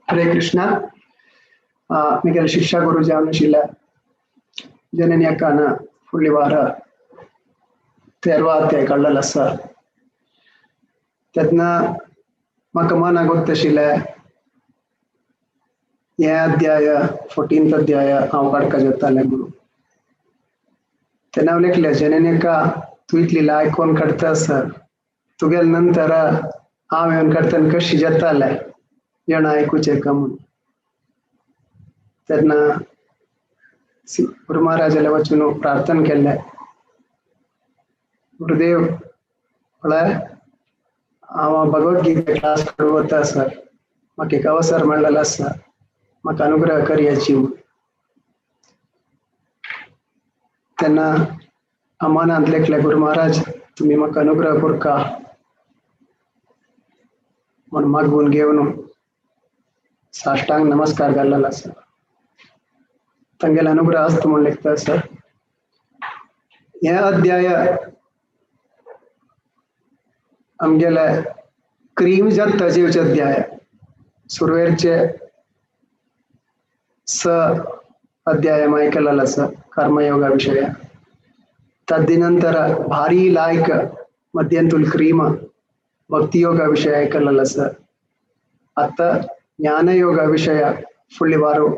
हरे कृष्णा. Miguel शिक्षा गुरु जावन शिला जनन्या काना फुल्ली वारा तेरवाते कळला सा त्यातना म्हाका मन गोत्ता शिला या अध्याय 14th अध्याय हांव काडका जोताले गुरु तेन्ना लेखले जनन्या का तू इतली लायकोन काडता सर तुगेल नंतर हांव येवन काडताना कशी जाताले येण आयकूचे का म्हणून तेन्ना गुरु महाराजाला वचून प्रार्थना केले गुरुदेव म्हळ्यार हांव भगवद्गीता क्लास वता सर म्हाका एक अवसर मेळ्ळेलो आसा म्हाका अनुग्रह कर हेची तेन्ना हांव मनांत लेखले गुरु महाराज तुमी म्हाका अनुग्रह करका म्हूण मागून घेवन साष्टांग नमस्कार घाल्लेलो आसा तांगेले अनुग्रह आसता म्हूण लेखता सर. हे अध्याय आमगेले क्रीम जाता जीवचे अध्याय सुरवेरचे 6 अध्याय आयकलेलो आसा कर्मयोगा विषय तदनंतर भारी लायक मध्यंतुल क्रीम भक्ति योगा विषय आयकलेलो आसा आता ज्ञानयोगा विषय फुडले वारो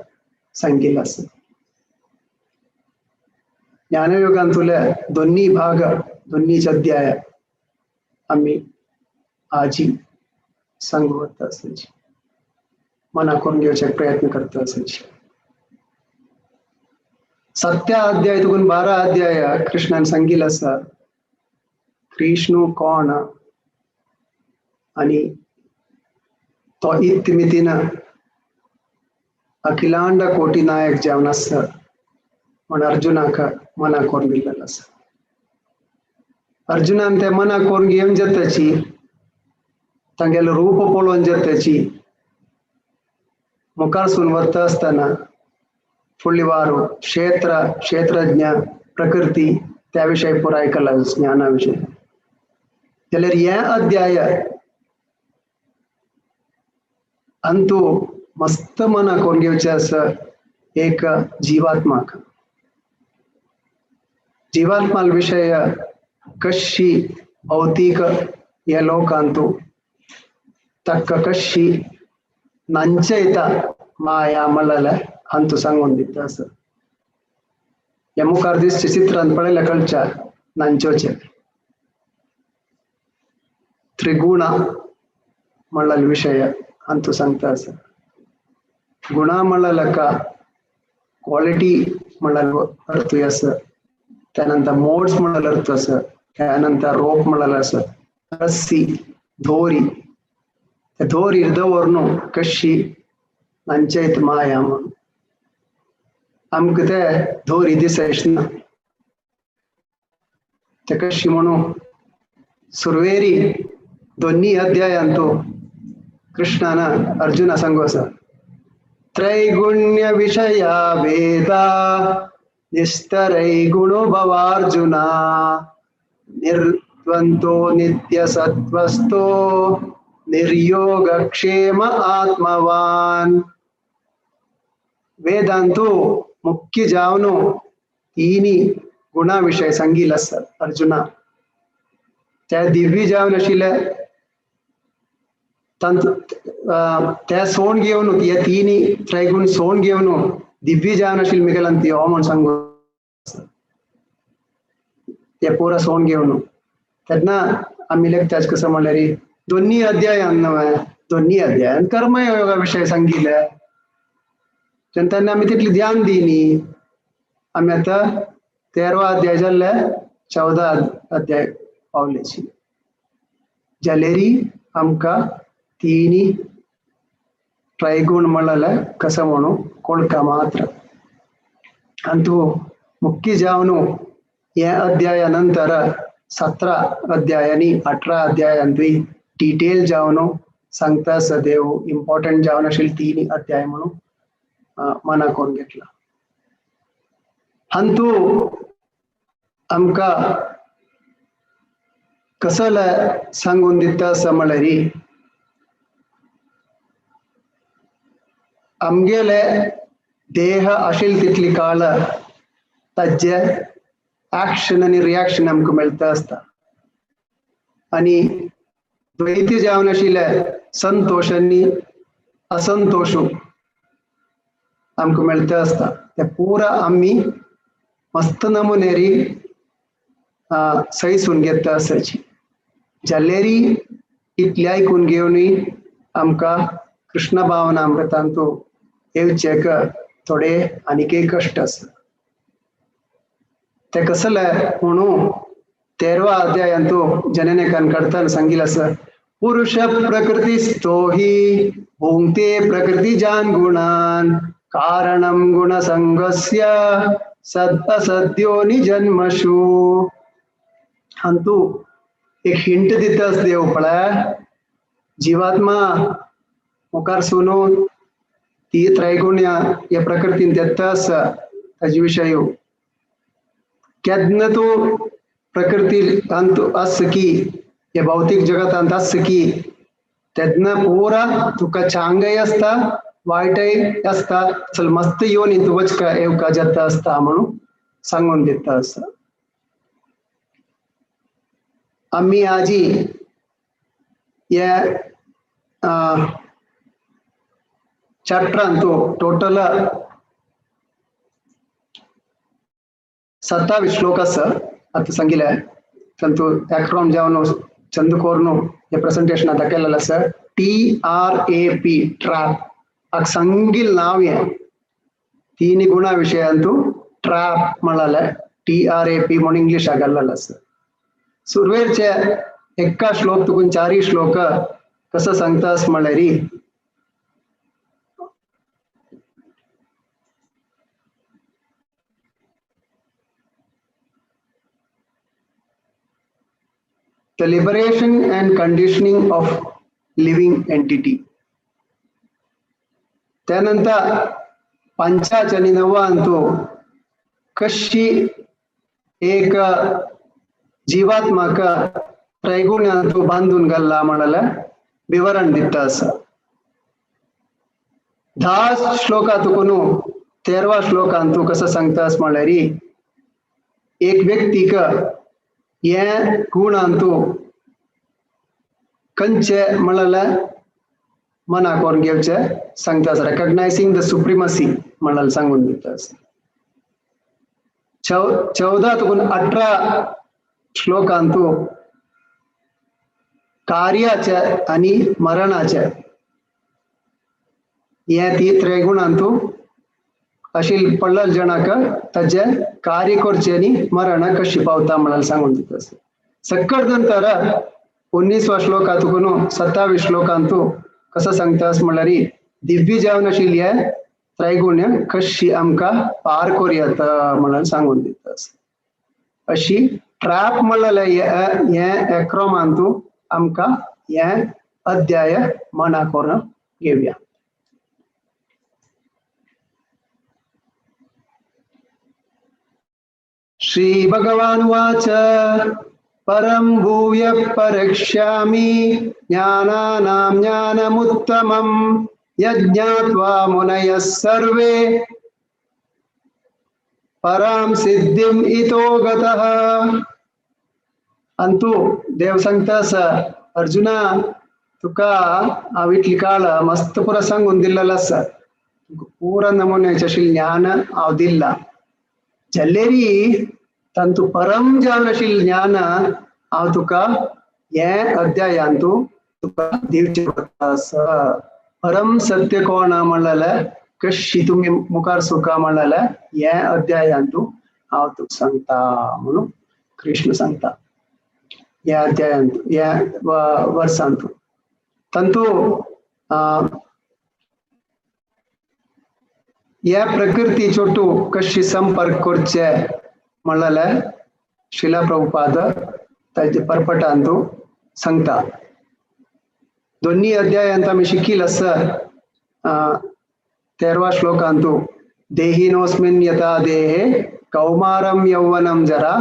सांगिल्लो आसा. ज्ञानयोगांतुले दोन्ही भाग दोन्हीच अध्याय आम्ही आजी सांगवत असायची मना करून घेवचे प्रयत्न करता असायची. 7 अध्याय तुकून 12 अध्याय कृष्णान सांगिल्लो आसा कृष्ण कोण आणि तो इत्मितीन अखिलांड कोटी नायक जावन आसा म्हण अर्जुनाक मना करून दिल्लेलो आसा. अर्जुनान ते मना करून घेवन जाताची तांगेले रूप पळोवन जाताची मुखार सून वता आसतना फुडली वारो क्षेत्रज्ञ प्रकृती त्या विषय पुरो आयकला ज्ञाना विषय जाल्यार हे अध्याय अंतू मस्त मना करून घेवचे आसा एक जीवात्माक विषय कशी भौतिक या लोकांतू तक्क कशी नंचयता माया मळ्ळले अंतू सांगून दिता आसा. हे मुखार दिसचे चित्रांत पळयल्या कळच्या नंचोचे त्रिगुण मळ्ळले विषय अंतू सांगता आसा. गुण मळ्ळलका क्वालिटी मळ्ळले अर्थ आसा त्यानंतर मोड्स मळ्ळले अर्थ आसा त्यानंतर रोप मळ्ळले आसा रस्सी दोरी दोरी दवरून कशी नंचयत माया म्हणून आमकां ते दोरी दिसना ते कशी म्हणून सुरवेरी दोन्ही अध्यायांतू कृष्णान अर्जुना सांगू आसा त्रैगुण्य विषया वेदा निस्तरैगुणो भवार्जुना निर्द्वन्द्वो नित्य सत्वस्थो निर्योगक्षेम आत्मवान. वेदांतू मुख्य जावनो तिनी गुणा विषय सांगिल्लो आसा अर्जुना ते दिव्य जावन आशिल्ले ते सोण घेवन हे तिनी त्रैगुण सोण घेवन दिव्य जावन आशिल्ले मिगेलान ती हो म्हण सांगू ते पुरा सोण घेवन तेन्ना आमी लेखताच कसं म्हणल्यार दोन्ही अध्यायान दोन्ही अध्यायान कर्मयोगा विषय सांगिल्ले तेन्ना आमी तितले ध्यान दिनी आमी आतां 13वा अध्याय जाल्ले 14 अध्याय पावलेची जाल्यारी आमकां तिनी त्रैगुण मळ्ळले कसं म्हणू कळका मात्र अंतू मुख्य जावन हे अध्याया नंतर 17 अध्यायांनी 18 अध्यायांतूय डिटेल जावन सांगता सदैव इम्पॉर्टंट जावन आशिल्ले 3 अध्याय म्हणून मना करून घेतला. अंतू आमकां कसं सांगून दिता आसा म्हळ्यार आमगेले देह आशिल तितली काळ ताजे ऍक्शन आणि रिॲक्शन आमकां मेळटा आसता आणि द्वैती जावन आशिल्ले संतोष आनी असंतोष आमकां मेळटा आसता ते पुरा आमी मस्त नमुनेरी सैसून घेता आसाची जाल्लेरी इतले आयकून घेवनूय आमकां कृष्ण भावनामृतांतू येवचेक थोडे आनीकय कश्ट आसा ते कसले म्हणून 13वा अध्यायांतू जननेकान करताना सांगिल्लें आसा पुरुष प्रकृतिस्थो हि भुंक्ते प्रकृतिजान गुणान कारणम गुणसंगस्य सद्यो निजन्मशु अंतू एक हिंट दितास देव पळय जीवात्मा मुखार सुनो ती त्रैगुण्य या प्रकृतीन येता आसा ताजे विशय केदना तू प्रकृती अंतू आस की या भौतिक जगतांत आस की तेदना पूरा तुका चांगय आसता वायटय आसता चल मस्त येवन तू वचका येवका जाता आसता म्हणून सांगून दिता आसा आम्ही आजी या चॅप्टरांतू टोटल 27 श्लोक आसा आता सांगिल्ले तंतू एक्रोम जावन चंद कोरनु हे प्रेजेंटेशन आता केलेलं आसा TRAP ट्रॅप हाका सांगिल्लें नाव हे तीन गुणा विशयांतू ट्रॅप म्हळाले TRAP म्हणून इंग्लिशाक घाल्लेलें आसा सुरवेरचे एक्का श्लोक तुकून 4 श्लोक कसं सांगतास म्हळ्यार the liberation and conditioning of living entity त्यानंतर पंचाच आणि नव्वांतू कशी एक जीवात्माका त्रैगुण्यांतू बांधून घाल्ला म्हणाले विवरण दिता आसा 10 श्लोकातून 13वा श्लोकांतू कसं सांगतास म्हळ्यार एक व्यक्तीक ये गुणांतू कंचे म्हळाले मना करून घेवचे सांगतास रेकग्नायझिंग द सुप्रिमसी म्हणाल सांगून दितास 14 तुकून 18 श्लोकांतू कार्याचे आणि मरणाचे हे ती त्रैगुणांतू अशील पडलेल्या जनाक ताजे कार्य करचे आणि मरण कशी पावता म्हणाल सांगून दिता सकट नंतर 19वा श्लोकातून 27 श्लोकांतू कसं सांगतास म्हळ्यार दिव्य जावन आशिल्ली त्रैगुण्य कशी आमकां पार करूं म्हणाल सांगून दितास अशी ट्रॅप म्हणलेले हे एक्रोमांतू आमकां हे अध्याय मना करून घेवया श्री भगवान वाच परम भूय परीक्ष्यामि ज्ञानानां ज्ञानमुत्तमं यज्ञात्वा मुनयः सर्वे परां सिद्धिम इतो गतः अंतु देव सांगतास अर्जुना तुका हांव इतली काळ मस्त पुरा सांगून दिल्लेलो आसा पुरा नमुन्याचे आशिल्लें ज्ञान हांव दिल्ला जाल्लेरी तंतु परम जावन आशिल्लें ज्ञान हांव तुका हे अध्यायांतू तुका दिवचें पडटा आसा परम सत्य कोण म्हणलेले कशी तुम्ही मुखार सुका म्हणलेले हे अध्यायांतू हांव तुका सांगता म्हणून कृष्ण सांगता या अध्यायांतू या वर्सांतू तंतु या प्रकृती चोटू कशी संपर्क करचे म्हणलेले शिला प्रभुपाद ताजे परपटांतू सांगता दोन्ही अध्यायांत आमी शिकिल्ले आसा 13वा श्लोकांतू देहिनोस्मिन् यथा देहे कौमारम यौवनम जरा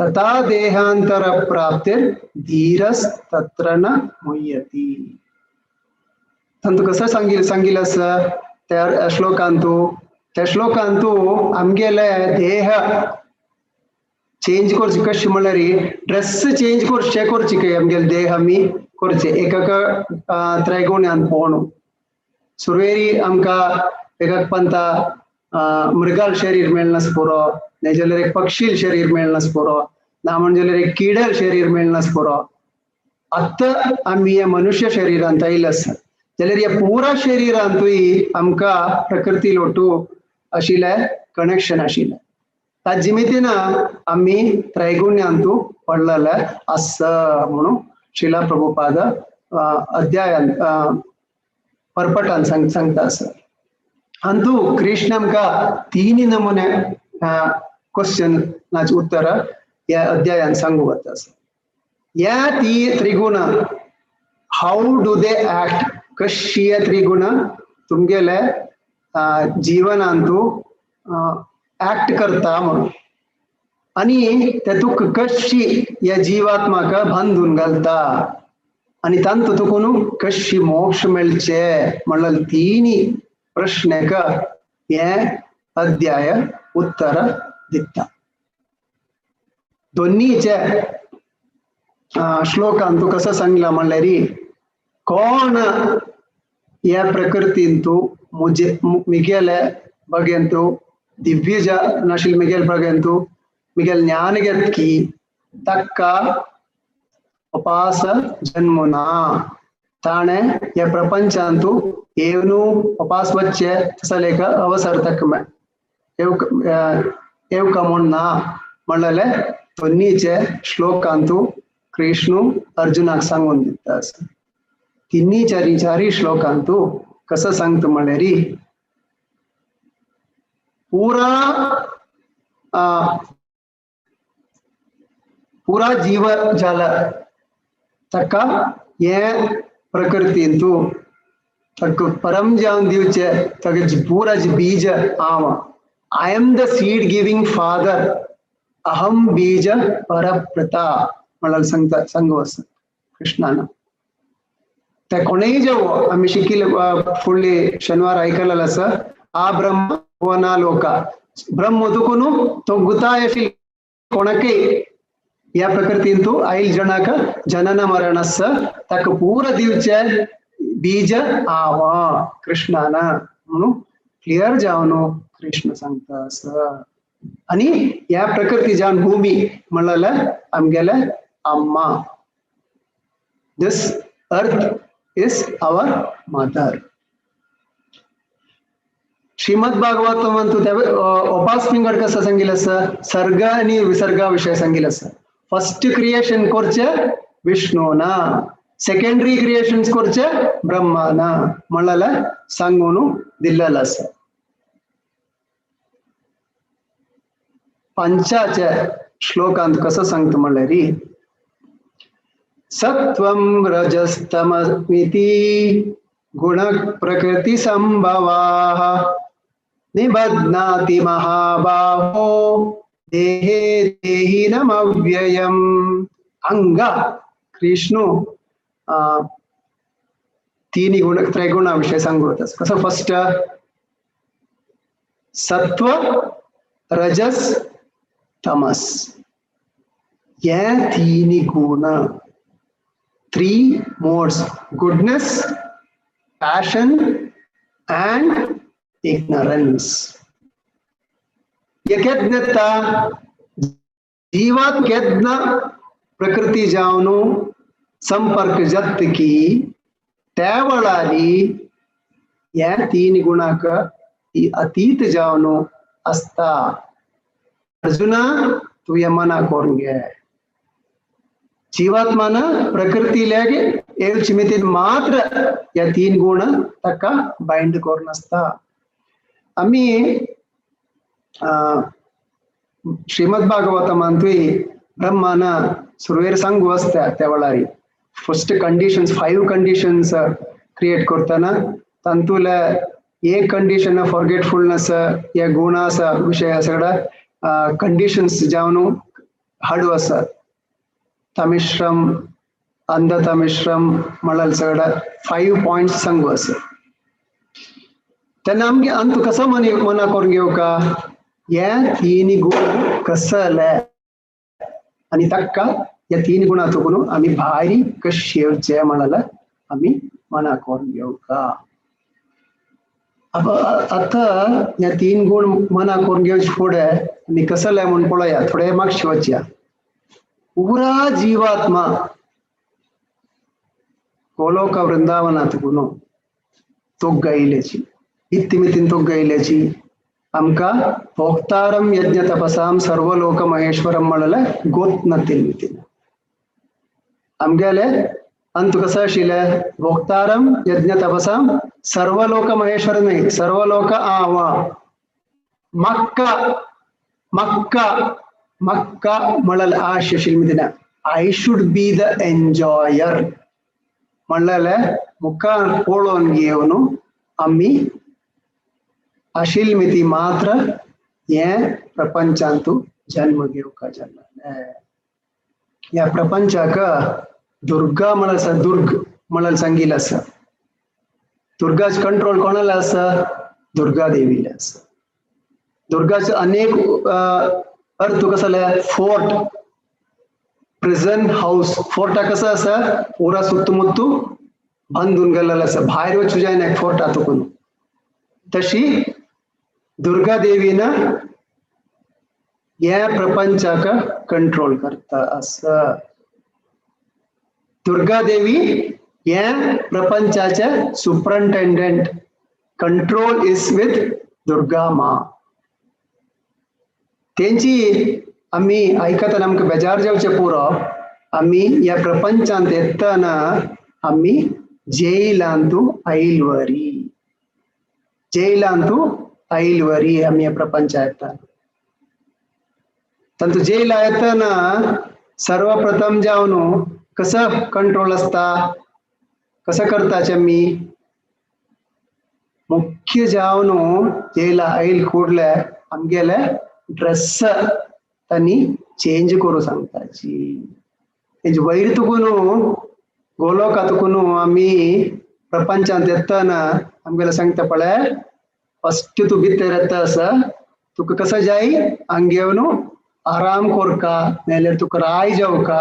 तथा देहांतर प्राप्तिर धीरस तत्र न मुह्यति तंतु कसं सांगिल्लें आसा त्या श्लोकांतू आमगेले देह चेंज करचे कशें म्हणल्यार ड्रेस चेंज करचे काय आमगेले देह आमी करचे एकाक त्रैगुण्यान पोवण सुरवेरी आमकां एकाक पंता मृगाल शरीर मेळनास पुरो नाजाल्यार एक पक्षील शरीर मेळनास पुरो ना म्हणजे एक किडेल शरीर मेळनास पुरो आत्ता आमी हे मनुष्य शरीरांत आयिल्ले आसात जाल्यार ह्या पुरा शरीरांतूय आमकां प्रकृती लोटू आशिल्ले कनेक्शन आशिल्ले ताजे निमित्तान आमी त्रैगुण्यान्तू पडलेले आसा म्हणून श्रीला प्रभुपाद अध्यायान परपटान सांगता आसा अंतू कृष्ण आमकां तीन नमुने क्वेश्चनाचे उत्तर ह्या अध्यायान सांगू वता आसा ह्या त्रिगुण हाऊ डू दे एक्ट कशी त्रिगुण तुमगेले जीवनांतू एक्ट करता म्हणून आणि तेतूक कशी या जीवात्माक बांधून घालता आणि तांतू तुकून कशी मोक्ष मेळचे म्हणल्यार तिनी प्रश्नेक हे अध्याय उत्तर दिता दोन्हीचे श्लोकांतू कसं सांगला म्हणल्यार कोण या प्रकृतींतू मुझे मिगेले बगेंतू दिव्य नाशिल मिगेल बगेंतू मिगेल ज्ञान घेतकी तक्का उपास जन्मुना ताणे या प्रपंचांतू एवनू उपास वच्चे तसलेक अवसर तक एव कमोन्ना म्हणलेले दोन्हीचे श्लोकांतू कृष्ण अर्जुनाक सांगून दिता तिन्ही चारी श्लोकांतू कसं सांगता म्हणल्यार पूरा जीव जाल तका ये प्रकृतींतू तक परम जावन दिवचे तक पूरा बीज आव I am the seed giving father अहम बीज परप्रता म्हणाल सांगता सांगू आसा कृष्णान ते कोणेय जावो आमी शिकिल्ले फुडली शनिवार आयकलेले आसा आ ब्रह्म भुवना लोका ब्रह्म तुकून तो गुताय आशिल्ले कोणाकय या प्रकृतींतू आयल जनाक जनन मरणस तक पूरा दिवचे बीज आव कृष्णान म्हणून क्लियर जावन कृष्ण सांगता आसा आणि या प्रकृती जावन भूमी म्हणल्यार आमगेले अम्मा this earth is our mother Shrimad भागवतमंतू उपास पिंगड कसं सांगितलं असं सर्ग आणि विसर्गा विषय सांगितलं असं फर्स्ट क्रिएशन करचे विष्णूना सेकंडरी क्रिएशन करचे ब्रह्माना म्हणल्यार सांगून दिल्लेलं असं पंचाच्या श्लोकांत कसं सांगता म्हणल्यार सत्वं रजस्तममिति गुण प्रकृति संभवाः निबध्नाति महाबाहो देहे देहिनमव्ययम् अंग कृष्ण तीन गुण त्रैगुण विषय सांगत कसं फर्स्ट सत्व रजस तमस ये तीन गुण 3 modes goodness passion and ignorance यकेद्नता जीवात केद्न प्रकृति जावनु संपर्क जत की त्यावळाली या 3 गुणाक अतीत जावनु असता अर्जुना तू यमना करून घे जीवात्मान प्रकृती लेगे एक चिमितीन मात्र या 3 गुण तका बाइंड करून असता आम्ही श्रीमद भागवतमंतूय ब्रह्मान सुरवेर सांगू असता त्या वेळारी फर्स्ट कंडिशन्स 5 कंडिशन्स क्रिएट करताना तंतुले एक कंडिशन फॉरगेटफुलनेस या गुणाचा विषय सगळा कंडिशन्स जावन हाडू आसा तमिश्रम अंधतमिश्रम म्हणल्यार सगळा 5 पॉइंट्स सांगू आसा त्यांना आमगे अंत कसं मना करून घेऊ का या तिन्ही गुण कसं आणि तक्का या तीन गुणातून आम्ही भारी कशी म्हणाला आम्ही मना करून घेऊ का आता या तीन गुण मना करून घेऊ पुढे आणि कसं लय म्हणून पळूया थोडे माग शिवाच्या पूरा जीवात्मा गोलोक वृंदावनातून तोग्गैलेची इत्तिमितीन तोग्गैलेची आमका भोक्तारम यज्ञ तपसाम सर्वलोक महेश्वरम म्हणलं गोत नतील आमगेले अंत कसं शिले भोक्तारम यज्ञ तपसाम सर्वलोक महेश्वर नाही सर्वलोक आवा मक्का मक्का मक्का म्हणलं आश शिल्मिदिना I should be the enjoyer म्हणलं मुक्का पोळून घेऊन आम्ही अशिल्मिती मात्र ये प्रपंचांतू जन्म घेऊ का जन्म या प्रपंचाक दुर्गा म्हणलं दुर्ग म्हणलं सांगितलं असं दुर्गाच कंट्रोल कोणाला असं दुर्गा देवीला असं दुर्गाचं अनेक अर्थ कसं फोर्ट प्रिझन हाऊस फोर्टा कसं असं पुरा सुತ್ತमुत्तू बांधून गेलेलं असं बाहेर वचू जाय नाही फोर्टातून तशी दुर्गा देवीनं या प्रपंचाक कंट्रोल करता असं दुर्गा देवी या प्रपंचाच्या superintendent control is with Durga Maa त्यांची आम्ही ऐकताना आमकां बेजार जावचें पुरो आम्ही या प्रपंचांत येताना आम्ही जैलांतू ऐलवरी जैलांतू ऐलवरी आम्ही या प्रपंचा येताना तंतु जैला येताना सर्वप्रथम जावन कसं कंट्रोल असता कसं करताचे आम्ही मुख्य जावन जैला ऐल कुडले आमगेले ड्रेस त्यांनी चेंज करू सांगताची तेंचे वयर तुकून गोलोकातून आम्ही प्रपंचांत येताना आमगेला सांगता पळय फस्ट तू भितर येता असं तुका कसं जाय हांग घेवन आराम कोरका नाल्यार तुका राय जावका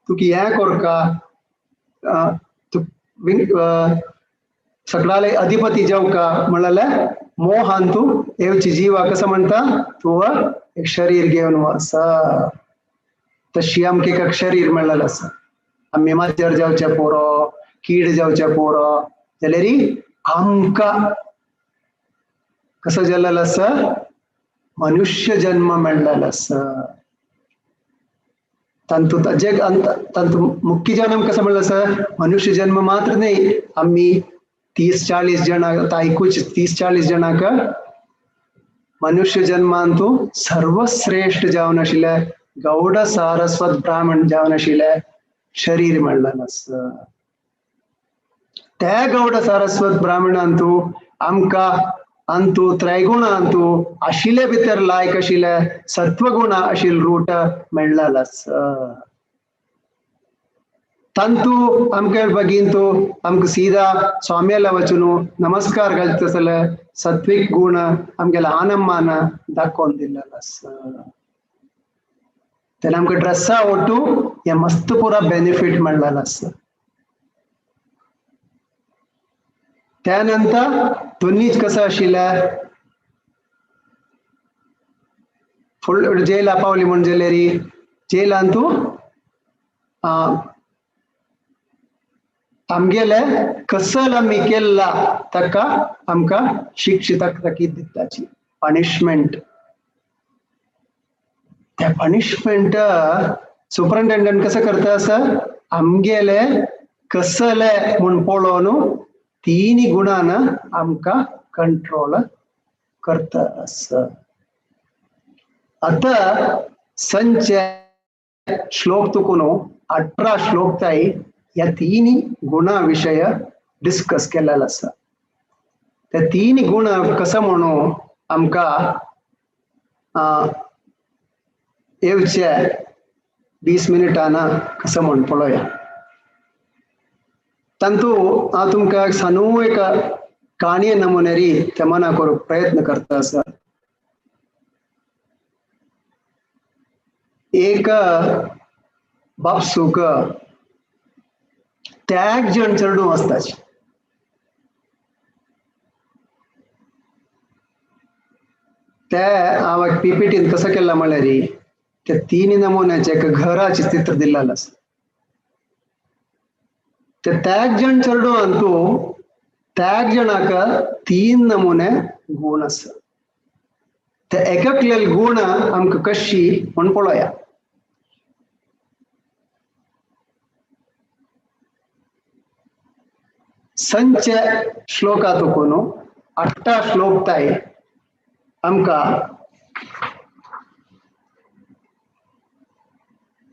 तुका हें कोरका सगळ्याले अधिपती जावका म्हणल्यार मोहान तू येवची जीवा कसं म्हणता तू एक शरीर घेऊन वसा तशी आमके एक शरीर म्हणलेलं असं आम्ही मज्जर जावचे पोरो कीड जावचे पोरो जाल्यार आमका कसं जाल्लेलं असं मनुष्य जन्म मेळ्ळेलो असं तंतु तंतु मुख्य जन्म कसं म्हणलं असं मनुष्य जन्म मात्र नाही आम्ही 30-40 जण ऐकूच 30-40 जणांक मनुष्य जन्मांतू सर्वश्रेष्ठ जावन आशिल्ले गौड सारस्वत ब्राह्मण जावन आशिल्ले शरीर म्हणलेलं असं त्या गौड सारस्वत ब्राह्मणांतू आमका अंतू त्रैगुणांतू आशिल्ले भितर लायक आशिल्ले सत्वगुण आशिल्ले रूट मेळ्ळेलो असं तंतु आमके बगीन तो आमक सीधा स्वाम्याला वचून नमस्कार घालतसले सत्विक गुण आमगेला आनमान दाखोवन दिल्लेलो असं तेन्ना आमकां ड्रेसा ओटू हे मस्त पुरा बेनिफिट मेळ्ळेलो असं त्यानंतर दोन्हीच कसं आशिल्लें फुल जेला पावली म्हण जाल्यार जेलांतू आमगेले कसल आम्ही केला ताका आमका शिक्षिताक ताकी दिताची पनिशमेंट त्या पनिशमेंट सुपरिंटेंडेंट कसं करता असं आमगेले कसले म्हण पळोवन तिन्ही गुणान आमका कंट्रोल करता असं आता संचय श्लोक तुकून 18 श्लोक ताई या तिन्ही गुणा विषय डिस्कस केलेला असा त्या तिन्ही गुण कसं म्हणू आमका येवचे 20 मिनिटांना कसं म्हण पळोवया तंतु हांव तुमकां सांगू एक काणये नमुनेरी ते मना करूंक प्रयत्न करता आसा. एक बापसूक त्याग जण चरडू आसताच. ते हांव पीपीटीन कसं केला म्हळ्यार ते 3 नमुन्याचे एक घराचे चित्र दिल्लें आसा. ते त्याग जण चरडू अंतू त्याग जणाक 3 नमुने गुण आसा. ते एककलेल गुण आमकां कशी म्हण पळोवया. संच श्लोकातून 8 श्लोक ताई आमकां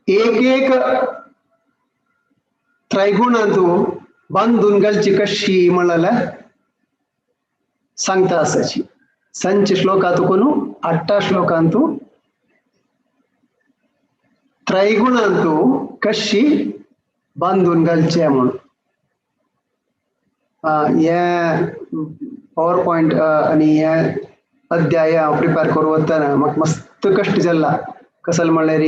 एक त्रैगुणांतू बांधून घालची कशी म्हणाल्या सांगता आसाची. संच श्लोकातून 8 श्लोकांतू त्रैगुणांतू कशी बांधून घालचे म्हणून हे पॉवर पॉइंट आणि हे अध्याय हांव प्रिपेर करूं वतना म्हाका मस्त कश्ट जाल्ला. कसल म्हळ्यार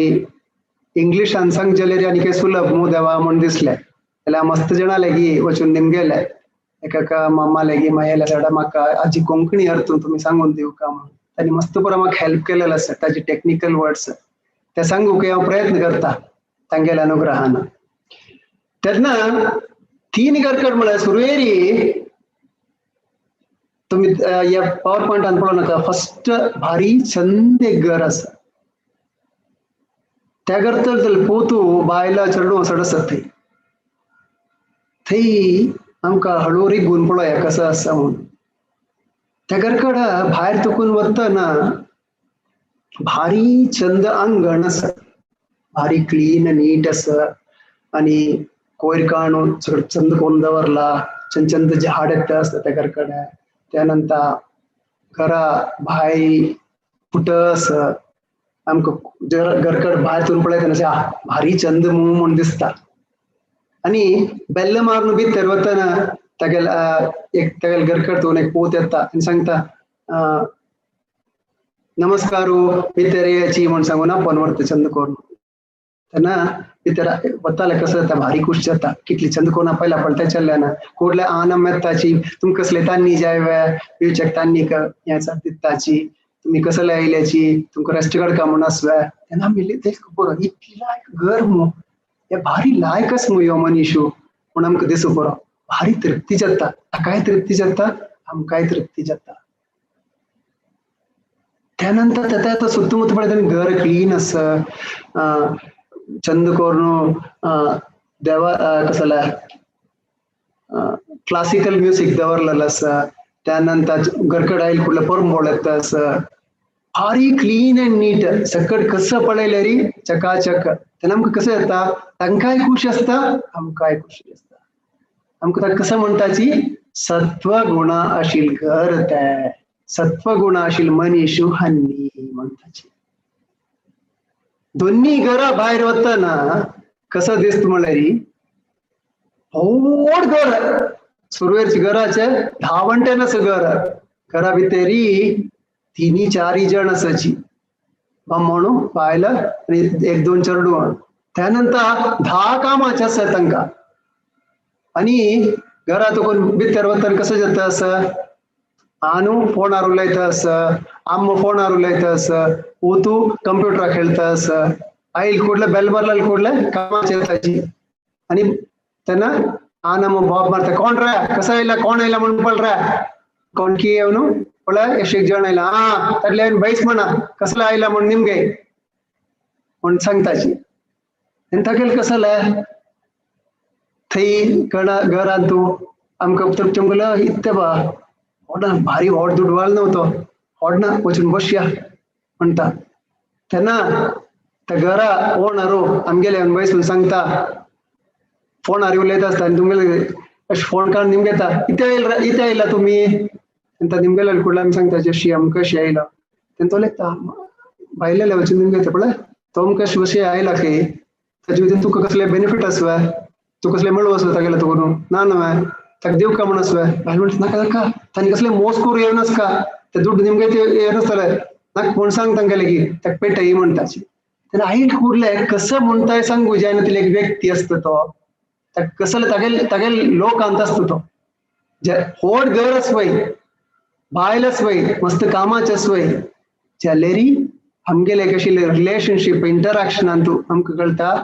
इंग्लिशान सांगचे जाल्यार आनी सुलभ मू देवा म्हण दिसलें जाल्यार मस्त जाणां लेगी वचून निमगेले. एका मामा लेगी मायेल्या झाडा म्हाका आजी कोंकणी अर्थून तुमी सांगून दिवका म्हणून ताणी मस्त बरो म्हाका हेल्प केलेलो आसा. ताजे टेक्निकल वर्ड्स ते सांगूक हांव प्रयत्न करता तांगेल्या अनुग्रहान. तेन्ना 3 गरकड म्हळ्यार सुरवेरी तुम्ही या पॉवर पॉइंटान पळोवं नाका. फर्स्ट भारी छंद एक घर आसा. त्या घर तर पोतू बायला चरडू वचड आसत थंय. थंय आमकां हळुरी गुण पळोवया कसो आसा म्हणून. त्या घरकड भायर तुकून वतना भारी छंद अंगण आसा. भारी क्लीन नीट आसा आणि कोयर काणून सगळं चंद करून दवरला. चंद झाड येता आसता त्या घरकड. त्यानंतर घरा भाई फुटस आमकां घरकड भायर पळयतना भारी छंद म्हूण दिसता. आणि बेल्ल मारून भितर वतना तेगेल घरकड एक पोत येता आनी सांगता नमस्कारू भितर येची म्हण सांगून आपण व्हरता छंद करून. तेन्ना भितर वताले कसो जाता भारी खुश जाता. कितली छंद करून आपयला पळता चल्ल्याना कोडले आनम येताची. तुमकां कसले तान्नी जाय पिवचेक तान्नी दिताची. तुम्ही कसले आयल्याची तुमकां रेस्ट काडका म्हूण आसवे. तेन्ना आमी बरो इतली लायक घर मू हे भारी लायक आस मू ह्यो मनीस म्हूण आमकां दिसूं बरो. भारी तृप्ती जाता. ताकाय तृप्ती जाता आमकांय तृप्ती जाता. त्यानंतर त्यात सुತ್ತमुत्त पळयतना घर क्लीन आसा. छंद करून देवा कसला क्लासिकल म्युझिक दवरलेलं आसा. त्यानंतर घरकड आयले कुठलं परंबोळ येता आसा. भारी क्लीन अँड नीट सकट कसं पळयल्यार चकाचक. तेन्ना आमकां कसं जाता तांकांय खूश आसता आमकांय खुशी आसता. आमकां कसं म्हणटाची सत्व गुणा आशिल घर ते सत्व गुणा आशिल मनीस हन्नी म्हणटाची. दोन्ही घरा भायर वतना कसं दिसता म्हळ्यार व्हड घर. सुरवेरच्या घराचे 10 वंट्यान असं घर. घरा भितरी 3-4 जण आसाची. बामणू बायला आणि 1-2 चरडू. त्यानंतर 10 कामाचे आसा तांकां. आणि घरात भितर वतना कसं जाता आसा आनू फोनार उलयता आसा. आम्म फोनार उलयता आसा. ओतू कंप्युटरार खेळता आसा. आईल कुडले बेल मारला कुडले कामाचे येताची. आणि तेन्ना आनम बाब मारता कोण रे कसं आयला कोण आयला म्हणून पळ रे कोण की येवनू पळय 1 जण आयला ताडले बैस म्हणा कसला आयला म्हण निमगे म्हण सांगताची. आनी तागेल कसं थंय घरांत तूं आमकां तुमगेलो इत्ते बा व्हडा भारी व्हड दुडवाल नव्हतो व्हडना वचून बसया म्हणटा. तेन्ना त्या घरा ओनरू आमगेले बैसून सांगता फोनार उलयता आसता आनी तुमगेले अशें फोन काडून निमगेता इथे आयला तुमी. तेन्ना निमगेले कुडले आमी सांगता जशी आमकां अशी आयला. तेन्ना तो लेखता भायलेले वचून निमगेता पळय तो आमकां अशी आयला की ताजे वयल्यान तुका कसले बेनिफीट आसवे तूं कसले मेळूं आसता तागेले तुका ना न्हय. ताका दिवं का म्हणस बायल म्हणटा नाका नाका तांणी कसले मोस करूं येवनस का ते दुड्ड निमगे ते येनसतले नाका म्हण सांग तांकां लेगीत ताका पेटय म्हणटाची त्याला आईट कुर्ले कसं म्हणताय सांगू ज्यानं एक व्यक्ती असतो तो कसं तगेल लोक अंत असतो तो होड गरज वय बायलच वय मस्त कामाचेच वय जाल्यारी आमगेले कशी रिलेशनशिप इंटरॅक्शन अंतू आमकां कळटा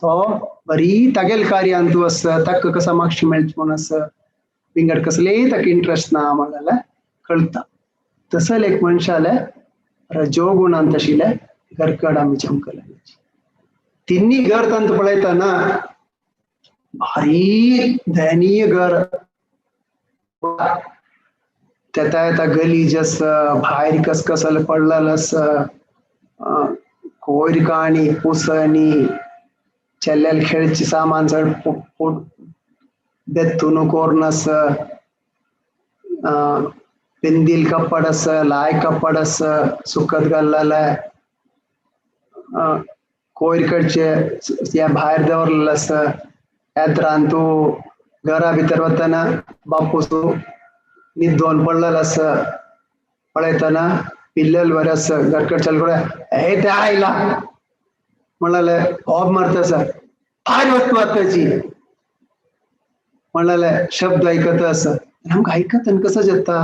तो बरी तगेल कार्य अंतू आस ताका कसा मागशी मेळच म्हूण आस विंगड कसलेय ताका इंट्रस्ट ना म्हणल्यार कळटा तसं एक मनशाले रजोगुण अंत आशिल्ले घरकड आमी चमकले तिन्नी घर तंत पळयतना भारी दयनीय घर तेता येता गलीज आस भायर कसकसल पडलेलो आस कोयर काणी पुसणी चेल्लेल खेळची सामान चड बेत्तून कोरून आस बिंदील कपड आस लाय कपड आस सुकत घाल्लेले कोयर कडचे या भायर दवरलेले आस येत्रान तूं घरा भितर वतना बापूस न्हिदोवन पडलेलो आस पळयतना पिल्लल बरें आस घरकडच्याल कडेन हे ते आयला म्हणलें होब मारता आसा भायर वचपा आताची म्हणलें शब्द आयकता आसा आमकां आयकत आनी कसो जेता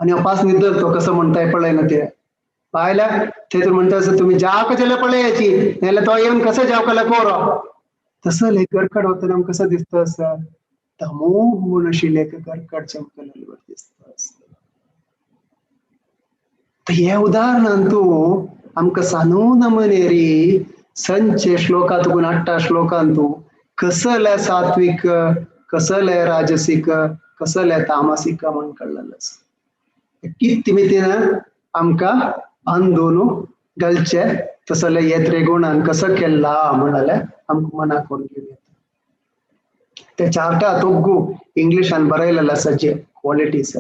आनी हांव पास न्हिदरतो कसो म्हणटाय पळय ना ते पायला ते म्हणटा आसा तुमी जावका जाल्यार पळयाची नाल्यार तो येवन कसो जावकाला कोरो तसं घरकड वतना आमकां कसो दिसता आसा तमोग म्हूण आशिल्ले घरकड चमकलेले दिसता आसा हे उदाहरणांतू आमकां सांगून मनेरी संचे श्लोकांतून 8 श्लोकांतू कसले सात्विक कसले राजसिक कसले तामसिक म्हण कळलेलें आसा कित मितीन आमकां बांदून घालचे तसले येत्रे गुणान कसं केला म्हणाले आमकां मनाक करून घेवन येता ते चार्टा तुग्गू इंग्लिशान बरयलेले आसा जे क्वॉलिटीज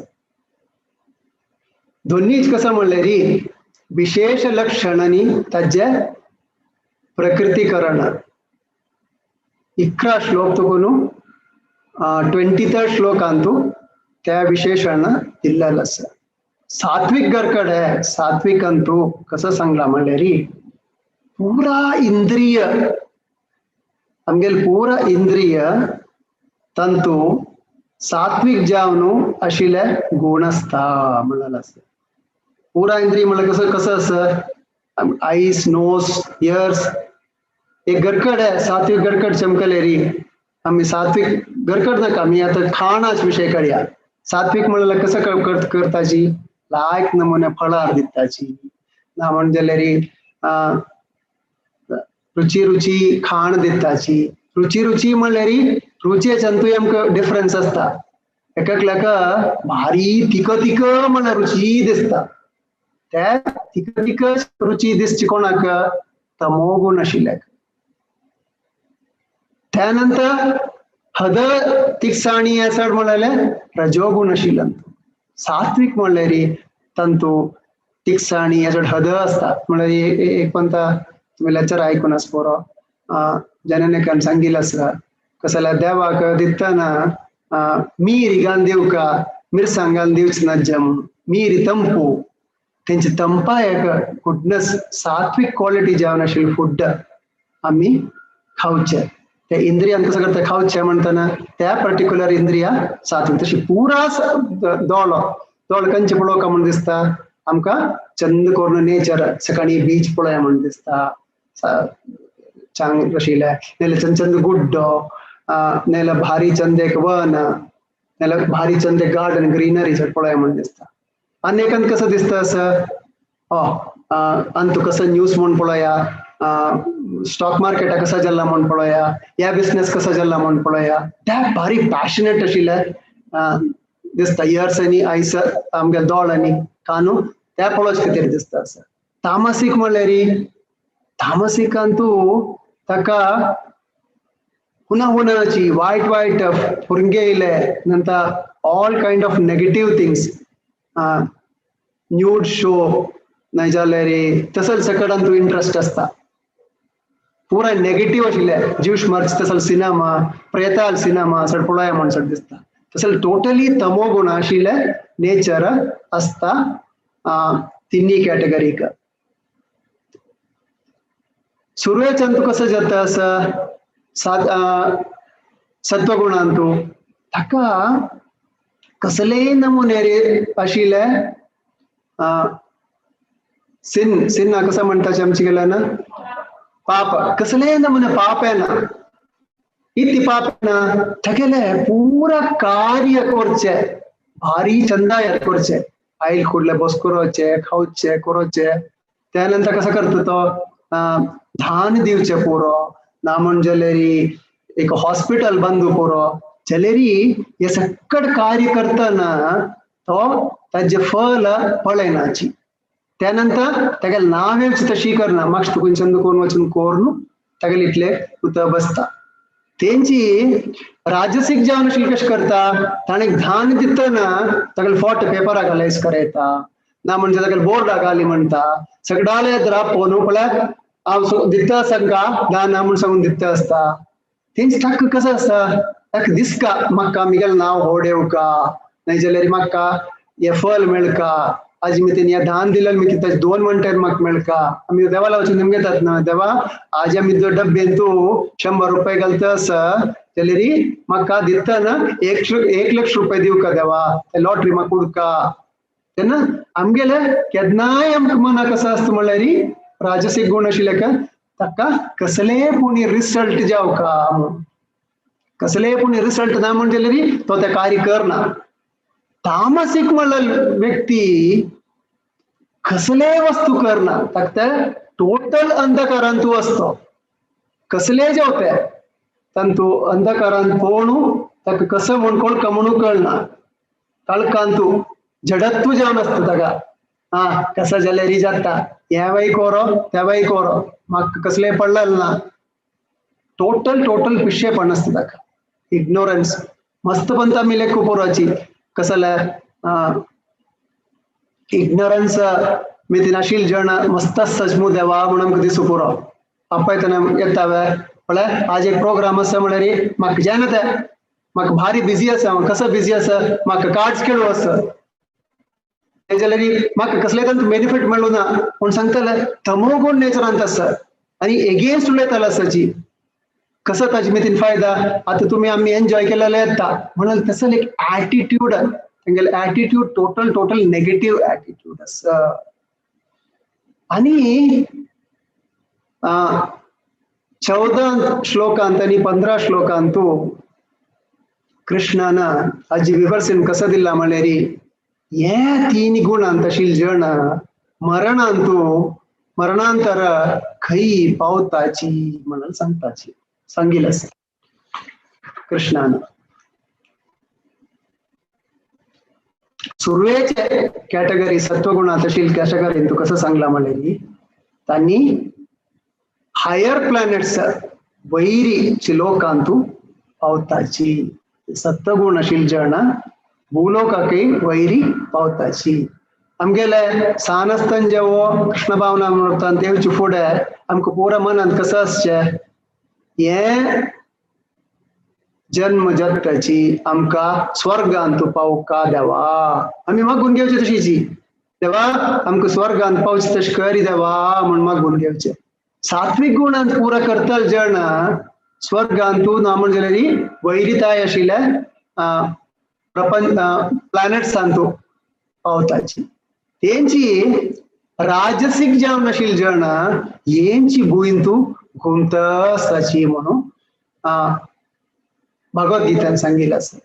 दोन्हीच कसं म्हणलें विशेष लक्षणांनी ताजे प्रकृतीकरण 11 श्लोक तकून 23 श्लोकांतू त्या विशेषण दिल्लेलें आसा सात्विक घरकड है सात्विक अंतू कसं सांगला म्हणल्यार पुरा इंद्रिय आमगेल पुरा इंद्रिय तंतू सात्विक जावन आशिल्ले गुण आसता म्हणलेलें आसा पुरा इंद्रिय म्हणल्यार कसं आसा आईस नोज इयर्स एक घरकड है सात्विक घरकड चमकले आम्ही सात्विक घरकड नाका आम्ही आता खाणाच विषय काडया सात्विक म्हणल्यार कसं करताची लायक नमुने फळार दिताची ना म्हणजे रुची रुची खाण दिताची रुची म्हणल्यार रुचयेच अंतूय आमकां डिफरन्स आसता एकाक भारी तिक म्हणल्यार रुची दिसता त्या तिक रुची दिसची कोणाक तमोगुण आशिल्ल्याक त्यानंतर हद तिकसाणी चड म्हणलें रजोगुण आशिल्ल्यान सात्विक म्हणल्यार तंतू तिकसाणी चड हद आसता म्हणल्यार एक पंता तुम्ही लेक्चर आयकून आस बरो जननेकान सांगिल्लें आसा कसं जाल्यार देवाक दितना मीर घालून दिवका मिरसांग घालून दिवच ना जम मीर तंपू तेंची तंपा एक गुडनेस सात्विक क्वालिटी जावन आशिल्लें फूड आमी खावचे ते इंद्रियान कसं करता खावचे म्हणटना त्या पर्टिक्युलर इंद्रिया सात्विक तशी पुरा दोळ खंयचे पळोवका म्हण दिसता आमकां चंद करून नेचर सकाळी बीच पळया म्हण दिसता चांग आशिल्ले नाल्यार चंद चंद गुड्डो नाल्यार भारी चंद एक वन नाल्यार भारी चंद एक गार्डन ग्रीनरी चड पळया म्हण दिसता अनेकांत कसं दिसता असं अंतू कसं न्यूज म्हण पळया स्टॉक मार्केटा कसा जाल्ला म्हण पळया ह्या बिझनेस कसा जाल्ला म्हण पळया त्या भारी पॅशनेट आशिल्ले दिसता इयर्स आनी आयस आमगे दोळ आनी कानू त्या पळोवचे खातीर दिसता आसा तामसीक म्हणल्यार तामसिकांतू ताका हुनाची वायट फुरंगे येयले नंतर all kind of negative things nude show नाजाल्यार तसले सकडांतू इंट्रस्ट आसता पुरा नेगेटिव्ह आशिल्ले ज्यूश मार्क्स तसल सिनेमा प्रेताल सिनेमा चड पळया म्हण चड दिसता तसं टोटली तमोगुण आशिल्ले नेचर असता तिन्ही कॅटेगरी का सुरवेचंतु कसं जाता असं सत्वगुणांतू ताका कसले नमुने रे आशिल्ले सिन कसं म्हणतात आमची गेला ना पाप कसले नमुने पाप आहे ना इति पापना थकेले पूरा कार्य करचे भारी चंदा करचे आईल कुडले बसकुरोचे खाऊचे करोचे त्यानंतर कसं करतो तो धान दिवचे पुरो ना म्हणजेलेरी एक हॉस्पिटल बंद पुरो जलेरी हे सकट कार्य करताना तो त्याचे फल पळेनाची त्यानंतर त्याला नावेच तशी करना मागच तुकुन चंदकोन वचन कोरनु त्याला इटले उत बसता त्यांची राजसिक जेवण कश करता ताणे धान दितना त्याला फोट पेपर घालायच करायता ना म्हणजे त्याला बोर्ड घाली म्हणता सगळ्याले जरा पोनू पळ्यात दिता संका दान म्हणून सांगून दिता असता त्यांची टाक कसं असता ताक दिसका म्हाका मिगेल नाव होडेव का नाही जाल्यार म्हाका हे फल मेळका आज मी त्यांनी धान दिलं मी किती 2 मिनिटात म्हाका मेळका आम्ही देवाला वचून नेमके येतात ना देवा आज आम्ही जो डब्बेन तू 100 रुपये घालतस जाल्यार म्हाका दिता ना 1 लाख रुपये दिव का देवा लॉटरी म्हाका उडका तेन्ना आमगेले केदनाय आमकां मना कसं असतं म्हणल्यार राजसिक गुण आशिल्ले का ताका कसले पुणी रिसल्ट जाव का कसले पुणी रिसल्ट ना म्हणजे तो त्या कार्य करना तामसिक म्हणलं व्यक्ती कसले वस्तू करना ताका टोटल अंधकारांतू असतो कसले जेवते तंतू अंधकारांत पोवणू ताका कसं म्हणून कमणू कळना काळकांतू जडत्व जेवण असतं ताका कसं जाल्यार जाता ह्या बाई कोरो त्या बाई कोरो म्हाका कसले पडलेलं ना टोटल पिशेपण असतं ताका इग्नोरन्स मस्त पंता मिले कुपोराची कसला इग्नोरन्स मिथिन आशिल जण मस्त सजमू देवा म्हणून कधी सुपुरो आपयतना येतावे म्हळ्यार आज एक प्रोग्राम आसा म्हळ्यार म्हाका जाणता म्हाका भारी बिजी आसा कसं बिजी आसा म्हाका कार्ड्स खेळू आसा जाल्यार म्हाका कसले तांचो बेनिफिट मेळ्ळो ना पूण सांगतले तमोगुण नेचरांत आसा आनी एगेन्स्ट उलयतालो आसाची कसं ताजे मितीन फायदा आता तुम्ही आम्ही एन्जॉय केलेले येता म्हणून तसं एक ऍटिट्यूड तेंगेले ऍटिट्यूड टोटल नेगेटिव्ह ऍटिट्यूड आसा आणि 14 श्लोकांत आणि 15 श्लोकांत कृष्णाना हाजी विवर्सन कसं दिला म्हळ्यार हे 3 गुणांत आशिल्ले जण मरणांतर खंय पावताची म्हणून सांगताची सांगिल कृष्णानं सुरवेचे कॅटेगरी सत्वगुणात आशिल्ले कॅटेगरी तू कसं सांगला म्हळ्यार तांणी हायर प्लॅनेट्स वैरी लोकांतू पावताची सत्वगुण आशिल्ले जण भूलोकाकय वैरी पावताची आमगेले सानस्तन जेवो कृष्ण भावना म्हणटात देवचे फुडें आमकां पुरा मनांत कसं आसचें हे जन्म जगताची आमकां स्वर्गांत पावका देवा आमी मागून घेवचे तशीची देवा आमकां स्वर्गांत पावचे तशें कर देवा म्हण मागून घेवचे सात्विक गुणांत पुरा करतले जण स्वर्गांतू ना म्हणजे जाल्यार वैरिताय आशिल्ले प्रपंच प्लॅनेट्सांतू पावताची तेंची राजसिक जावन आशिल्ले जण हेंची भुंयतू घुमतसाची म्हणून भगवद्गीतान सांगिल्लें आसा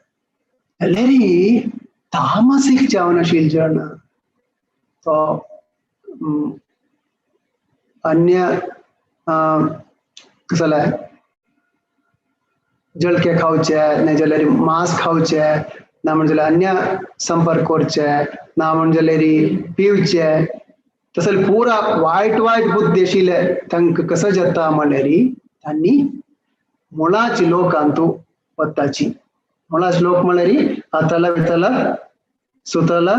जाल्यार तामसीक जावन आशिल्ले जण तो अन्य कसले जळके खावचे ना जाल्यार मांस खावचे ना म्हणजे अन्य संपर्क करचे ना म्हणजे जाल्यार पिवचे तसले पुरा वायट बुद्धी आशिल्ले तांकां कसं जाता म्हळ्यार तांणी मुळाची लोकांतू वताची मुळाची लोक म्हळ्यार अतल वितल सुतल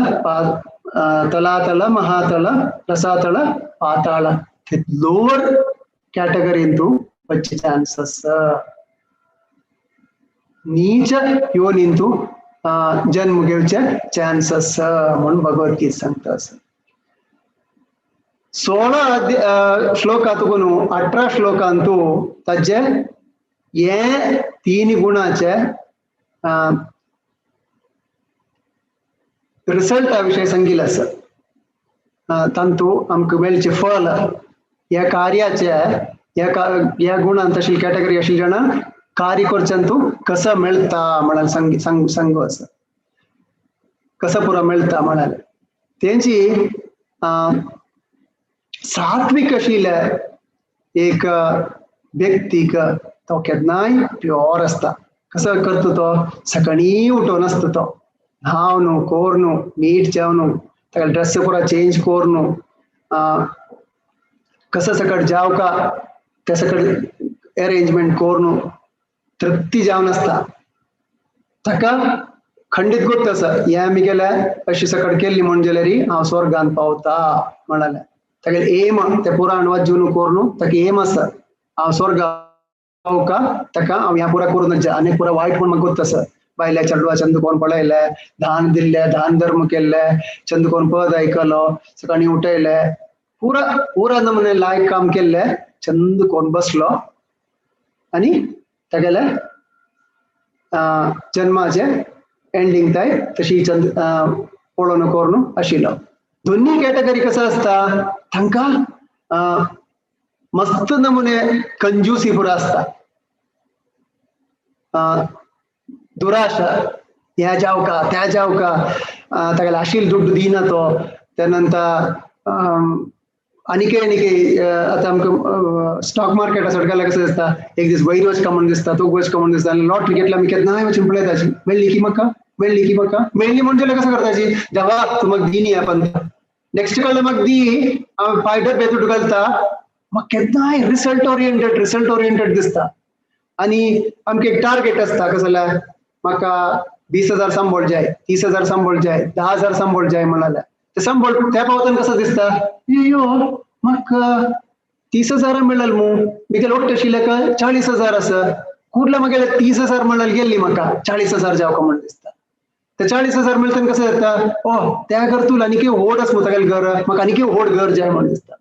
तलातल महातल रसातल पाताळ लोअर कॅटेगरींतू वच्चे चान्स आसा नीच योनींतू जन्म घेवचे चान्स आसा म्हणून भगवद्गीता सांगता असं 16 श्लोकातून 18 श्लोकांतू ताजे हे 3 गुणाचे रिसल्ट विषय सांगिल्लो आसा तांतू आमकां मेळचे फळ ह्या कार्याचे ह्या गुणांत आशिल्ली कॅटेगरी आशिल्ली जाणां कार्य करच्यान तूं कसं मेळटा म्हणाल सांगू आसा कसं पुरो मेळटा म्हणाल तेंची सात्विक आशिल्ले एक व्यक्तीक तो केन्नाय प्युअर आसता कसं करता तो सकाळी उठोन आसता तो न्हाव न्हू कोर न्हू नीट जेव न्हू ताका ड्रेस पुरा चेंज कोर न्हू कसं सकाळ जावका त्या सकाळ अरेंजमेंट कोर न्हू तृप्ती जावन आसता ताका खंडीत गोत आसा हे आमी केल्या अशी सकाळ केल्ली म्हण जाल्यार हांव स्वर्गांत पावता म्हणाले तागेले एम ते पुराण वाजून कोर न्हू ताका एम आसा हांव स्वर्गांत का ताका हांव ह्या पुरा करून आनी पुरा वायट म्हण म्हाका गोत आसा बायल्या चेडवा चंद कोण पळयले दान दिल्ले दान धर्म केल्ले चंद कोण पद आयकलो सकाळी उठयले पुरा नमुने लायक काम केल्ले चंद कोण बसलो आनी तागेले जन्माचे एंडिंग ताय तशी चंद पळोवन कोरून आशिल्लो दोन्ही कॅटेगरी कसं असता तांकां मस्त नमुने कंजूसी पुरा आसता दुराशा ह्या जावका त्या जावका तागेले आशिल्ले दुड्ड दिना तो त्यानंतर आनीक आता आमकां स्टॉक मार्केट सडकायला कसं दिसता एक दीस वयर वचका म्हण दिसता तो वचका म्हण दिसता आनी लॉटरी घेतला आमी केन्नाय वचून पळयताची मेळ्ळी की म्हाका मेळ्ळी म्हणजे कसं करताची देवा तूं म्हाका दी न्ही आपण नेक्स्ट कळ्ळें म्हाका दी हांव पायडर बेतूट घालता म्हाका केन्नाय रिसल्ट ओरिएंटेड दिसता आनी आमकां एक टार्गेट आसता कसं जाल्यार म्हाका 20,000 सांबळ जाय 30,000 सांबळ जाय 10,000 सांबळ जाय म्हणाल्या ते सांबळ त्या पावतान कसं दिसता यो म्हाका 30,000 मेळल मू बिकल ओट्ट आशिल्ले का 40,000 आसा कुर्ला म्हागेले 30,000 म्हणाल गेल्ली म्हाका 40,000 जावका म्हण दिसता ते 40,000 मेळटन कसं जाता ओ त्या घर तुला आनीक व्हड आसा मू तागेले घर म्हाका आनीक व्हड घर जाय म्हण दिसता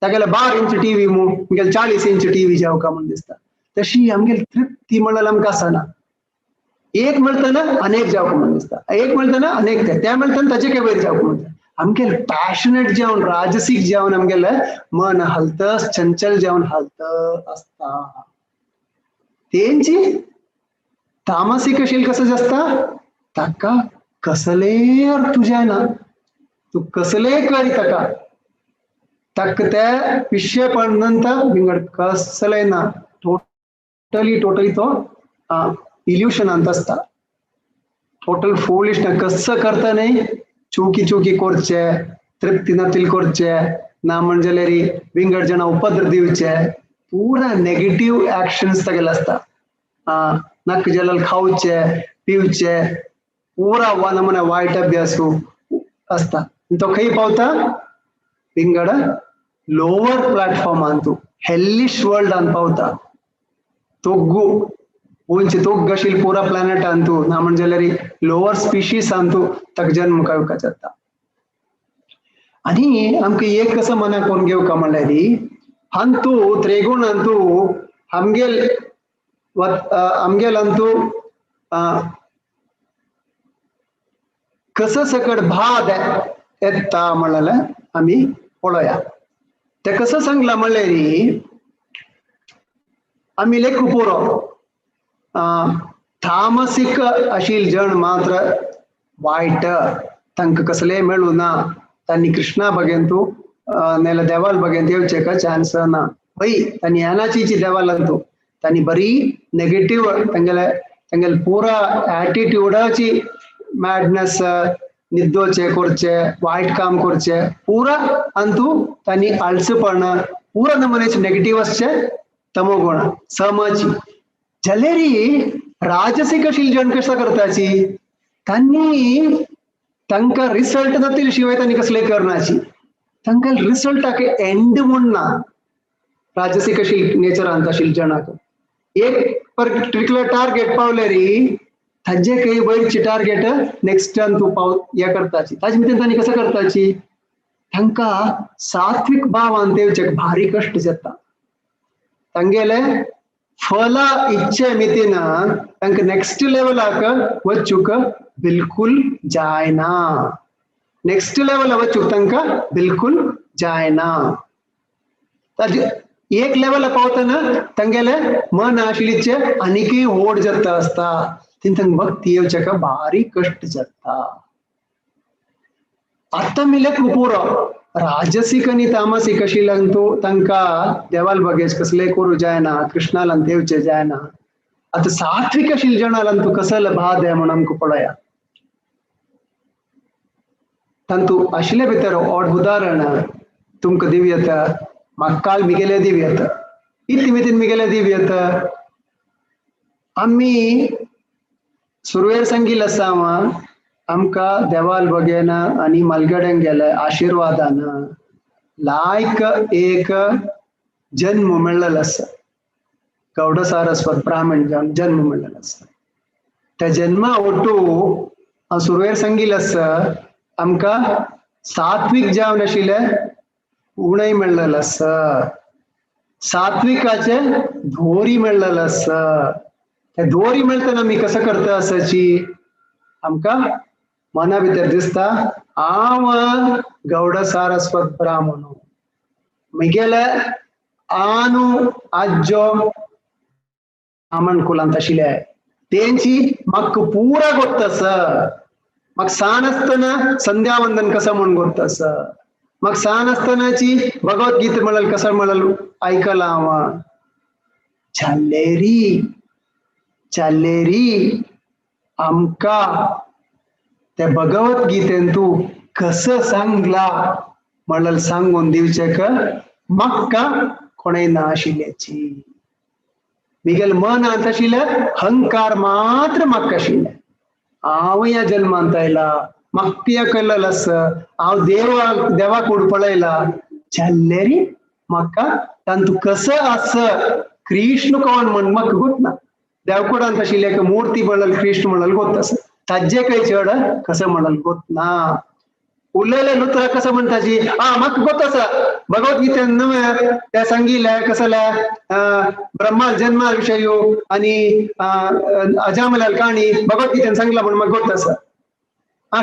तागेले 12 इंच टीव्ही मू म्हगेले 40 इंच टीव्ही जावका म्हण दिसता तशी आमगेली तृप्ती म्हणाल आमकां आसना एक मेळटना अनेक जावका म्हण दिसता एक मेळटना अनेक त्या मेळटना ताचे के वयर जावका म्हणटा आमगेले पॅशनेट जावन राजसीक जावन आमगेले मन हलत चंचल जावन हलत आसता तेंची तामसीक आशिल्ली कसं आसता ताका कसले अर्थ जायना तू कसले करी ताका ते विषय पडनंतर विंगड कसले ना टोटली तो इल्युशनांत आसता टोटल फूलिश कसं करता न्ही चुकी करचे तृप्ती नातील करचे ना म्हणजे जाल्यार विंगड जाणा उपद्र दिवचे पुरा नेगेटिव्ह एक्शन्स तागेले आसता नाक जाल्यार खावचे पिवचे पुरा नमुने वायट अभ्यास आसता तो खंय पावता विंगड लोअर प्लॅटफॉर्मान तूं हेल्लिश वर्ल्डान पावता तोग्गू उंच तोग्ग आशिल्ली पुरा प्लॅनेटान तूं ना म्हणजे जाल्यार लोअर स्पिशीसान तूं ताका जन्म घेवका जाता आनी आमकां एक कसं मना करून घेवका म्हणल्यार हांतू त्रेगुण हांतू आमगेल हांतू कसं सकट भाद येता म्हणाले आमी पळोवया ते कसं सांगला म्हणल्यार आमी लेखू पुरो तामसीक आशिल्ले जण मात्र वायट तांकां कसले मेळू ना तांणी कृष्णा बगेन तूं नाल्यार देवाल बगेन येवचे का चान्स ना पळय तांणी येनाची देवालान तूं तांणी बरी नेगेटिव्ह तांगेले पुरा एटिट्यूडाची मॅडनेस निद्दोचे करचे वायट काम करचे पुरा अंतू तांणी आळसपण पुरा नमुन्याचे नेगेटिव्ह आसचे तमोगुण समाची जाल्यार राजसीक आशिल्ली जण कशें करताची तांणी तांकां रिसल्ट नातील शिवाय तांणी कसले करनाची तांकां रिसल्टाक एंड म्हूण ना राजसीक आशिल्ली नेचरांत आशिल्ल्या जणाक एक पर्टिक्युलर टार्गेट पावल्यार ताजे काही वयरची टार्गेट नेक्स्ट तू पाव या करताची ताजे मितेन तांणी कसं करताची तांका सात्विक भाव आणते भारी कष्ट जाता तांगेले फल इच्छे मितिन तांका नेक्स्ट लेवलाक वचूक बिल्कुल जायना नेक्स्ट लेवल वचूक तांका बिल्कुल जायना एक लेवल पावतना तांगेले मन आशिल्लीचे आनीकय ओढ जाता असता तिंतंग भक्ती येवचेका भारी कष्ट जाता आता मिलेक पुरो राजसिक आणि तामसिक अशिल्ल्यांतू तांका देवाल बगेच कसले करू जायना कृष्णाला देवचे जायना आता सात्विक आशिल्ल्या जणांतू कसले बाद आहे म्हणून आमकां पळया तंतु आशिल्ले भितर ओड उदाहरण तुमकां दिव्यत म्हाका काल मिगेले दिव्यत इतिमितीन मिगेले दिव्यत आम्ही सुरवेर सांगिल्लें आसा आमकां देवाल बगेन आनी मलगड्यांक गेले आशिर्वादान लायक एक जन्म मेळ्ळेलो आसा गौड सारस्वत ब्राह्मण जन्म मेळ्ळेलो आसा त्या जन्मा ओटू हांव सुरवेर सांगिल्लें आसा आमकां सात्विक जावन आशिल्ले उणय मेळ्ळेलो आसा सात्विकाचे धोरी मेळ्ळेलो आसा त्या धोरी मेळटना आमी कसं करता आसाची आमकां मना भितर दिसता हांव गौड सारस्वत ब्राह्मण म्हगेले आनू आज्जो ब्राह्मण कुलांत आशिल्ले तेंची म्हाका पुरा गोत्त आसा म्हाका सान आसतना संध्यावंदन कसं म्हणून गोत्त आसा म्हाका सान आसतनाची भगवद्गीता म्हणल्यार कसं म्हणल्यार आयकला हांव चाल्लेरी आमकां त्या भगवद्गीतेन तू कसं सांगला म्हणल्यार सांगून दिवचेक म्हाका कोणेय ना आशिल्ल्याची मिगेल मन आंत आशिल्ले हंकार मात्र म्हाका आशिल्ले हांव ह्या जल्मांत आयला म्हाका केल्लेलो आसा हांव देवाक उडपळयला जाल्लेरी म्हाका तांतू कसं आस कृष्ण कोण म्हण म्हाका गोतना देवकुडांत आशिल्ले मूर्ती म्हणल्यार कृष्ण म्हणल्यार गोत आसा ताजे काही चड कसं म्हणाल गोतना उरलेले नुत्र कसं म्हणताची म्हाका गोत आसा भगवद्गीतेन त्या सांगिल्ले कसले ब्रह्मा जन्मा विशय आणि अजामलाल काणी भगवद्गीतेन सांगला म्हणून म्हाका गोत आसा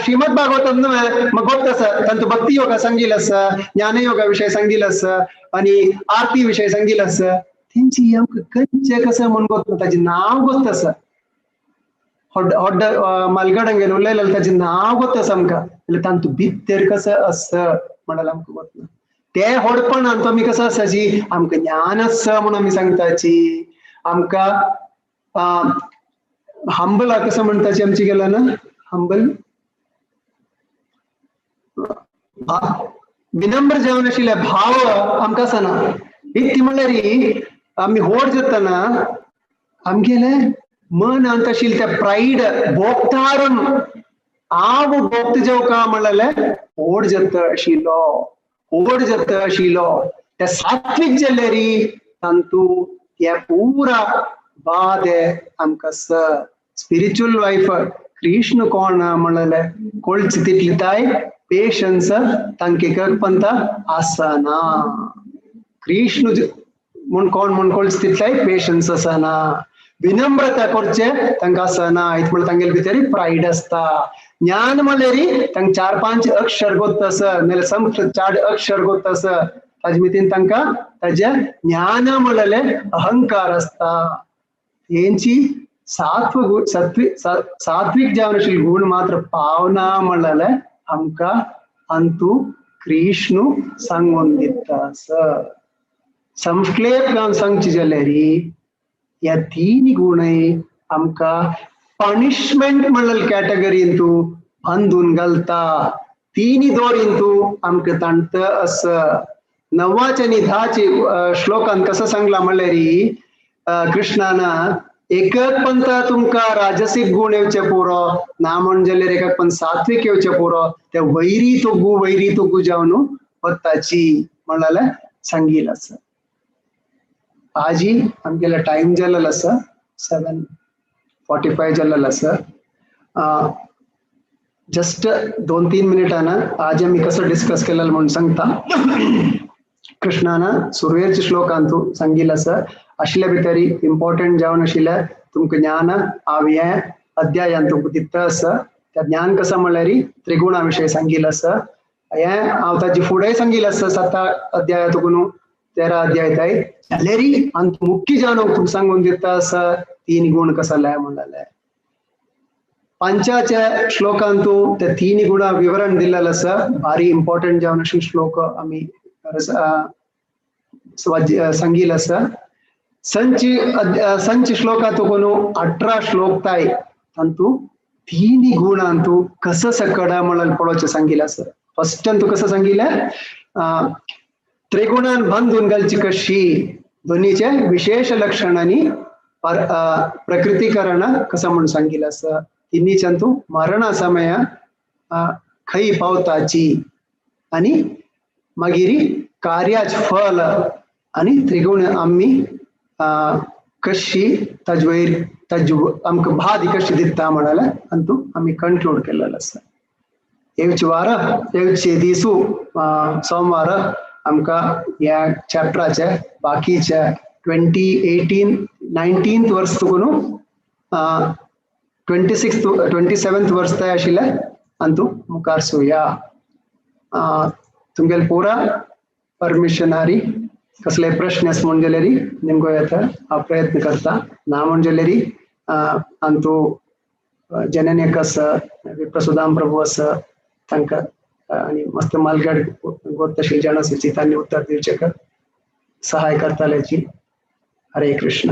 श्रीमद भागवतम म्हाका गोत आसा तांतू भक्ती योगा सांगिल्लो आसा ज्ञान योगा विशय सांगिल्लो आसा आणि आरती विशय सांगिल्लो आसा तेंची आमकां खंयचे कसं म्हूण गोत ताजें नांव गोत आसा मलगडांक गेलो उलयलें ताजें नांव गोत आसा आमकां तांतू भितर कसं आसा म्हणाल आमकां गोतना ते होडपण आमकां आमी कसं आसाची आमकां ज्ञान आसा म्हणून आमी सांगताची आमकां हंबल कसं म्हणताची आमची गेला ना हंबल विनम्र जावन आशिल्ले भाव आमकां आसना इतकी म्हणल्यार आमी होड जातना आमगेले मन अंत आशिल्ले त्या प्राईड भोगतारून हांव भोगता जेवका म्हणलेले ओड जाता आशिल्लो त्या सात्विक जाल्ले री तांतू त्या पुरा बादे आमकां स्पिरिच्युअल लायफ कृष्ण कोण म्हणलेले कोळच तितली ताय पेशन्स तांके करपंत आसना कृष्ण म्हण कोण म्हण कोळच तितलाय पेशन्स आसना विनम्रता करचे तांकां आसना म्हळ्यार तांगेले भितर प्राईड आसता ज्ञान म्हणल्यार तांकां 4-5 अक्षर गोत आसा नाल्यार संस्कृत 4 अक्षर गोत आसा ताजे मितीन तांकां ताजे ज्ञान म्हणलेले अहंकार आसता तेंची सात्विक जावन आशिल्ले गुण मात्र पावना म्हणलेले आमकां अंतू कृष्ण सांगून दिता आसा संक्षेप जावन सांगचे जाल्यार या 3 गुणय आमकां पनिशमेंट म्हणलेले कॅटेगरीन तू बांदून घालता 3 दोरीन तू आमकां ताणत आसा 9 आणि 10 श्लोकान कसं सांगला म्हणल्यार कृष्णान एकक पंथ तुमकां राजसीक गुण येवचे पुरो ना म्हण जाल्यार एकक पंथ सात्विक येवचे पुरो ते वैरी तोगू जावन वताची म्हणलेले सांगिल्लें आसा आजी आमगेलो टाइम जाल्लो आसा 7 45 जल्लल सर जस्ट 2-3 मिनिटांना आज आम्ही कसं डिस्कस केलेलं म्हणून सांगता कृष्णानं सुरवेरचे श्लोकांतू सांगितलं सर असल्या भितरी इम्पॉर्टंट जावन आशिल्ले तुमकां ज्ञान हांव हे अध्यायान तुमकां दिता सर त्या ज्ञान कसं म्हणल्यार त्रिगुणा विशयी सांगितलं सर हे हांव ताजे फुडें सांगितलं सर 7 अध्यायातून 13 अध्याय ताई जाल्यारी अंत मुख्य जावन तुमकां सांगून दिता सर 3 गुण कसले म्हणलेले पंचाच्या श्लोकांतू ते 3 गुणा विवरण दिलेलं सर भारी इम्पॉर्टंट जावन अशी श्लोक आम्ही सांगितलं सर संच श्लोकातून 18 श्लोक ताई अंतू 3 गुणांतू कसं सकड़ा म्हणून पळोवचें सांगितलं सर फर्स्ट अंतू कसं सांगितलं त्रिगुणान बांधून घालची कशी दोन्हीचे विशेष लक्षणांनी प्रकृतीकरण कसं म्हणून सांगितलं सर तिन्हीचंतू मरणा समय खई पावताची आणि मागीर कार्याच फल आणि त्रिगुण आम्ही कशी तजवैर आमकां भादी कशी दिता म्हणाला अंतू आम्ही कंक्लूड केलेलं आसा येवचे वार येवचे दिसू सोमवार आमकां ह्या चॅप्टराचे बाकीचे 2018-19 वर्स तुकून 27th वर्स ते आशिल्ले अंतू मुखार सुया तुमगेले पुरा परमिशनारी कसले प्रश्न आसा म्हण जाल्यार निमगो येता हांव प्रयत्न करता ना म्हण जाल्यार अंतू जननेक आसा विप्रसुदाम प्रभू आसा तांकां आणि मस्त मालगाड गोत तशी जाण आसा तांणी उत्तर दिवचे सहाय करताल्याची हरे कृष्ण.